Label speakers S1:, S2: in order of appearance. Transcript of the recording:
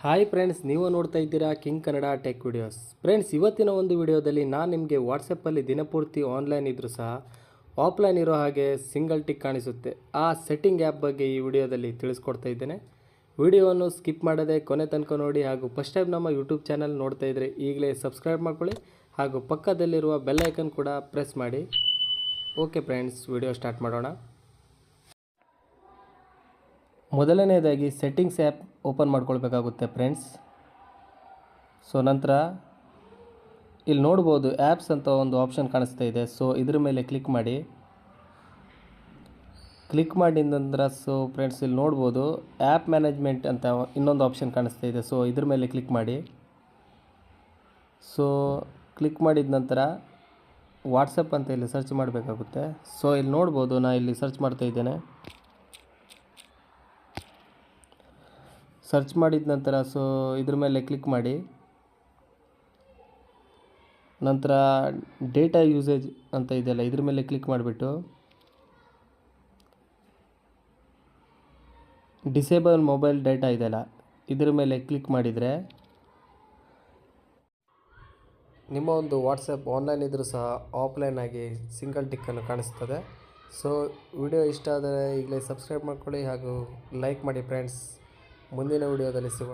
S1: Hi friends, ನೀವು ನೋಡ್ತಾ ಇದ್ದೀರಾ king Kannada tech videos. Friends, ಇವತ್ತಿನ ಒಂದು ವಿಡಿಯೋದಲ್ಲಿ ನಾನು ನಿಮಗೆ ವಾಟ್ಸಪ್ಪಲ್ಲಿ ದಿನಪೂರ್ತಿ ಆನ್ಲೈನ್ ಇದ್ದರೂ ಸಹ ಆಫ್ಲೈನ್ ಇರೋ ಹಾಗೆ ಸಿಂಗಲ್ ಟಿಕ್ ಕಾಣಿಸುತ್ತೆ ಆ ಸೆಟ್ಟಿಂಗ್ ಆ್ಯಪ್ ಬಗ್ಗೆ ಈ ವಿಡಿಯೋದಲ್ಲಿ ತಿಳಿಸ್ಕೊಡ್ತಾ ಇದ್ದೇನೆ. ವಿಡಿಯೋವನ್ನು ಸ್ಕಿಪ್ ಮಾಡದೆ ಕೊನೆ ತನಕ ನೋಡಿ, ಹಾಗೂ ಫಸ್ಟ್ ಟೈಮ್ ನಮ್ಮ ಯೂಟ್ಯೂಬ್ ಚಾನಲ್ ನೋಡ್ತಾ ಇದ್ದರೆ ಈಗಲೇ ಸಬ್ಸ್ಕ್ರೈಬ್ ಮಾಡ್ಕೊಳ್ಳಿ, ಹಾಗೂ ಪಕ್ಕದಲ್ಲಿರುವ ಬೆಲ್ ಐಕನ್ ಕೂಡ ಪ್ರೆಸ್ ಮಾಡಿ. ಓಕೆ ಫ್ರೆಂಡ್ಸ್, ವಿಡಿಯೋ ಸ್ಟಾರ್ಟ್ ಮಾಡೋಣ. ಮೊದಲನೇದಾಗಿ ಸೆಟ್ಟಿಂಗ್ಸ್ ಆ್ಯಪ್ ಓಪನ್ ಮಾಡ್ಕೊಳ್ಬೇಕಾಗುತ್ತೆ ಫ್ರೆಂಡ್ಸ್. ಸೊ ನಂತರ ಇಲ್ಲಿ ನೋಡ್ಬೋದು ಆ್ಯಪ್ಸ್ ಅಂತ ಒಂದು ಆಪ್ಷನ್ ಕಾಣಿಸ್ತಾ ಇದೆ. ಸೊ ಇದ್ರ ಮೇಲೆ ಕ್ಲಿಕ್ ಮಾಡಿದ ನಂತರ ಸೊ ಫ್ರೆಂಡ್ಸ್ ಇಲ್ಲಿ ನೋಡ್ಬೋದು ಆ್ಯಪ್ ಮ್ಯಾನೇಜ್ಮೆಂಟ್ ಅಂತ ಇನ್ನೊಂದು ಆಪ್ಷನ್ ಕಾಣಿಸ್ತಾ ಇದೆ. ಸೊ ಇದ್ರ ಮೇಲೆ ಕ್ಲಿಕ್ ಮಾಡಿ. ಸೊ ಕ್ಲಿಕ್ ಮಾಡಿದ ನಂತರ ವಾಟ್ಸಪ್ ಅಂತ ಇಲ್ಲಿ ಸರ್ಚ್ ಮಾಡಬೇಕಾಗುತ್ತೆ. ಸೊ ಇಲ್ಲಿ ನೋಡ್ಬೋದು ನಾನು ಇಲ್ಲಿ ಸರ್ಚ್ ಮಾಡ್ತಾ ಇದ್ದೇನೆ. ಸರ್ಚ್ ಮಾಡಿದ ನಂತರ ಸೊ ಇದ್ರ ಮೇಲೆ ಕ್ಲಿಕ್ ಮಾಡಿ. ನಂತರ ಡೇಟಾ ಯೂಸೇಜ್ ಅಂತ ಇದೆಯಲ್ಲ, ಇದ್ರ ಮೇಲೆ ಕ್ಲಿಕ್ ಮಾಡಿಬಿಟ್ಟು ಡಿಸೇಬಲ್ ಮೊಬೈಲ್ ಡೇಟಾ ಇದೆಯಲ್ಲ, ಇದ್ರ ಮೇಲೆ ಕ್ಲಿಕ್ ಮಾಡಿದರೆ ನಿಮ್ಮ ಒಂದು ವಾಟ್ಸಪ್ ಆನ್ಲೈನ್ ಇದ್ದರೂ ಸಹ ಆಫ್ಲೈನ್ ಆಗಿ ಸಿಂಗಲ್ ಟಿಕ್ಕನ್ನು ಕಾಣಿಸ್ತದೆ. ಸೊ ವಿಡಿಯೋ ಇಷ್ಟ ಆದರೆ ಈಗಲೇ ಸಬ್ಸ್ಕ್ರೈಬ್ ಮಾಡ್ಕೊಳ್ಳಿ ಹಾಗೂ ಲೈಕ್ ಮಾಡಿ ಫ್ರೆಂಡ್ಸ್. ಮುಂದಿನ ವಿಡಿಯೋದಲ್ಲಿ ಸಿಗೋಣ.